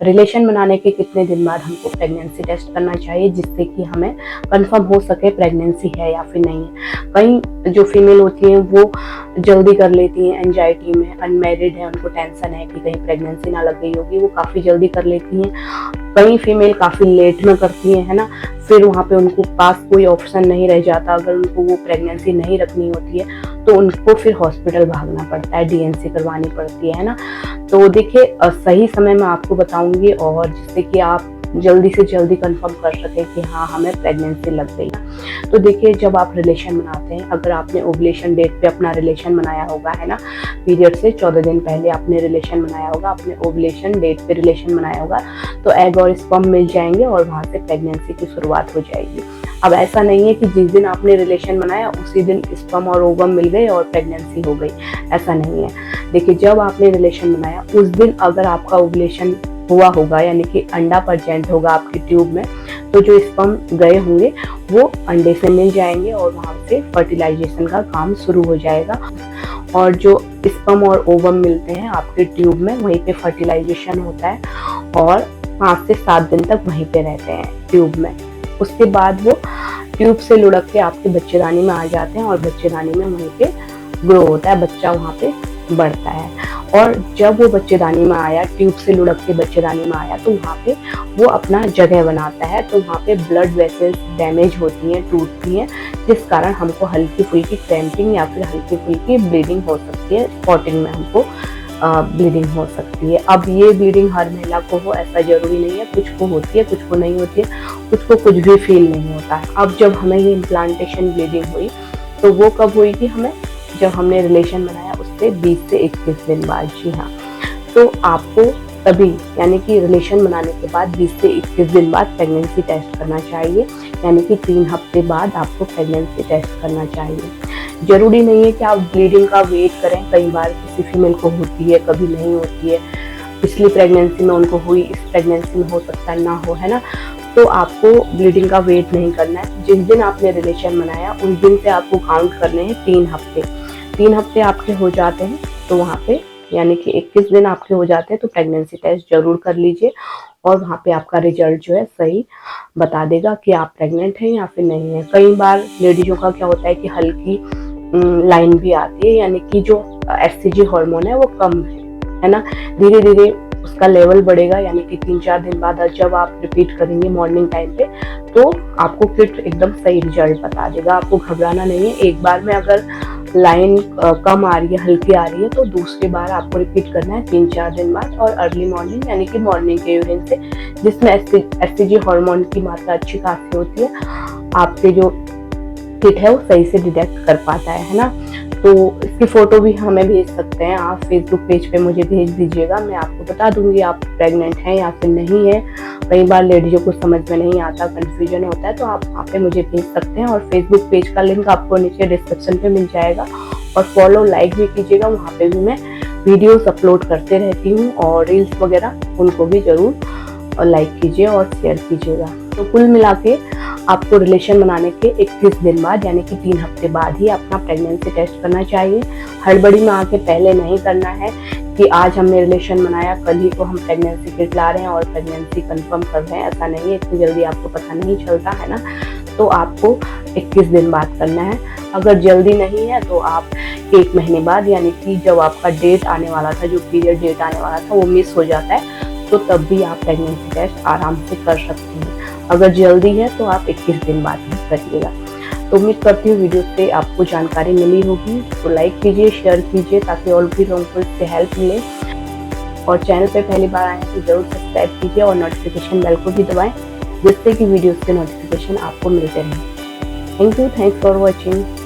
Relation बनाने के कितने दिन बाद हमको प्रेगनेंसी टेस्ट करना चाहिए, जिससे कि हमें कंफर्म हो सके प्रेगनेंसी है या फिर नहीं है। कई जो फीमेल होती हैं वो जल्दी कर लेती हैं, एंजाइटी में, अनमैरिड है, उनको टेंशन है कि कहीं प्रेगनेंसी ना लग गई होगी, वो काफ़ी जल्दी कर लेती हैं। कई फीमेल काफ़ी लेट में करती हैं, है ना। फिर वहाँ पे उनको पास कोई ऑप्शन नहीं रह जाता, अगर उनको वो प्रेगनेंसी नहीं रखनी होती है तो उनको फिर हॉस्पिटल भागना पड़ता है, डीएनसी करवानी पड़ती है ना। तो देखिए सही समय मैं आपको बताऊंगी, और जिससे कि आप जल्दी से जल्दी कंफर्म कर सकें कि हाँ हमें प्रेगनेंसी लग गई। तो देखिए जब आप रिलेशन बनाते हैं, अगर आपने ओवुलेशन डेट पे अपना रिलेशन बनाया होगा, है ना, पीरियड से 14 दिन पहले आपने रिलेशन बनाया होगा, अपने ओवुलेशन डेट पे रिलेशन बनाया होगा, तो एग और स्पर्म मिल जाएंगे और वहाँ से प्रेगनेंसी की शुरुआत हो जाएगी। अब ऐसा नहीं है कि जिस दिन आपने रिलेशन बनाया उसी दिन स्पर्म और ओवम मिल गए और प्रेगनेंसी हो गई, ऐसा नहीं है। देखिए जब आपने रिलेशन बनाया उस दिन अगर आपका ओवुलेशन हुआ होगा, यानी कि अंडा प्रेजेंट होगा आपकी ट्यूब में, तो जो स्पर्म गए होंगे वो अंडे से मिल जाएंगे और वहाँ से फर्टिलाइजेशन का काम शुरू हो जाएगा। और जो स्पर्म और ओवम मिलते हैं आपके ट्यूब में, वहीं पे फर्टिलाइजेशन होता है और 5 से 7 दिन तक वहीं पे रहते हैं ट्यूब में। उसके बाद वो ट्यूब से लुढ़क के आपके बच्चेदानी में आ जाते हैं और बच्चेदानी में वहीं पे ग्रो होता है, बच्चा वहाँ पे बढ़ता है। और जब वो बच्चेदानी में आया, ट्यूब से लुढ़क के बच्चेदानी में आया, तो वहाँ पे वो अपना जगह बनाता है, तो वहाँ पे ब्लड वेसल्स डैमेज होती हैं, टूटती हैं, जिस कारण हमको हल्की फुल्की क्रैम्पिंग या फिर हल्की फुल्की ब्लीडिंग हो सकती है, स्पॉटिंग में हमको ब्लीडिंग हो सकती है। अब ये ब्लीडिंग हर महिला को हो ऐसा जरूरी नहीं है, कुछ को होती है, कुछ को नहीं होती है, कुछ को कुछ भी फील नहीं होता है। अब जब हमें ये इम्प्लांटेशन ब्लीडिंग हुई तो वो कब हुई थी, हमें जब हमने रिलेशन बनाया उससे 20 से 21 दिन बाद। जी हाँ, तो आपको तभी यानी कि रिलेशन बनाने के बाद 20 से 21 दिन बाद प्रेगनेंसी टेस्ट करना चाहिए, यानी कि 3 हफ्ते बाद आपको प्रेगनेंसी टेस्ट करना चाहिए। जरूरी नहीं है कि आप ब्लीडिंग का वेट करें, कई बार किसी फीमेल को होती है, कभी नहीं होती है, पिछली प्रेगनेंसी में उनको हुई, इस प्रेगनेंसी में हो सकता है ना हो, है ना। तो आपको ब्लीडिंग का वेट नहीं करना है। जिस दिन आपने रिलेशन बनाया उस दिन से आपको काउंट करने हैं 3 हफ्ते। 3 हफ्ते आपके हो जाते हैं तो वहाँ पे यानी कि 21 दिन आपके हो जाते हैं तो प्रेगनेंसी टेस्ट जरूर कर लीजिए, और वहाँ पे आपका रिजल्ट जो है सही बता देगा कि आप प्रेग्नेंट हैं या फिर नहीं है। कई बार लेडीजों का क्या होता है कि हल्की लाइन भी आती है, यानी कि जो एचसीजी हार्मोन है वो कम है ना, धीरे धीरे उसका लेवल बढ़ेगा, यानी कि 3-4 दिन बाद जब आप रिपीट करेंगे मॉर्निंग टाइम पे तो आपको किट एकदम सही रिजल्ट बता देगा। आपको घबराना नहीं है, एक बार में अगर लाइन कम आ रही है, हल्की आ रही है, तो दूसरी बार आपको रिपीट करना है 3-4 दिन बाद, और अर्ली मॉर्निंग यानी कि मॉर्निंग के यूरिन से, जिसमें एचसीजी हार्मोन की मात्रा अच्छी खासी होती है, आपके जो किट है वो सही से डिटेक्ट कर पाता है ना। तो इसकी फोटो भी हमें भेज सकते हैं, आप फेसबुक पेज पे मुझे भेज दीजिएगा, मैं आपको बता दूंगी आप प्रेग्नेंट हैं या फिर नहीं है। कई बार लेडीजों को समझ में नहीं आता, कंफ्यूजन होता है, तो आप वहाँ पे मुझे भेज सकते हैं। और फेसबुक पेज का लिंक आपको नीचे डिस्क्रिप्शन पे मिल जाएगा, और फॉलो लाइक भी कीजिएगा, वहाँ पे भी मैं वीडियोस अपलोड करते रहती हूँ, और रील्स वगैरह उनको भी जरूर लाइक कीजिए और शेयर कीजिएगा। तो कुल मिला के आपको रिलेशन बनाने के 21 दिन बाद यानी कि 3 हफ्ते बाद ही अपना प्रेगनेंसी टेस्ट करना चाहिए। हड़बड़ी में आके पहले नहीं करना है कि आज हमने रिलेशन बनाया कल ही को हम प्रेगनेंसी किट ला रहे हैं और प्रेगनेंसी कंफर्म कर रहे हैं, ऐसा नहीं है, इतनी जल्दी आपको पता नहीं चलता है ना। तो आपको 21 दिन बाद करना है। अगर जल्दी नहीं है तो आप 1 महीने बाद, यानी कि जब आपका डेट आने वाला था, जो पीरियड डेट आने वाला था वो मिस हो जाता है, तो तब भी आप प्रेगनेंसी टेस्ट आराम से कर सकती हैं। अगर जल्दी है तो आप 21 दिन बाद ही करिएगा। तो उम्मीद करती हूँ वीडियो से आपको जानकारी मिली होगी, तो लाइक कीजिए, शेयर कीजिए, ताकि और भी लोगों को इससे हेल्प मिले। और चैनल पे पहली बार आए तो जरूर सब्सक्राइब कीजिए और नोटिफिकेशन बेल को भी दबाएं, जिससे कि वीडियोस के नोटिफिकेशन आपको मिलते रहें। Thank you, thanks for watching.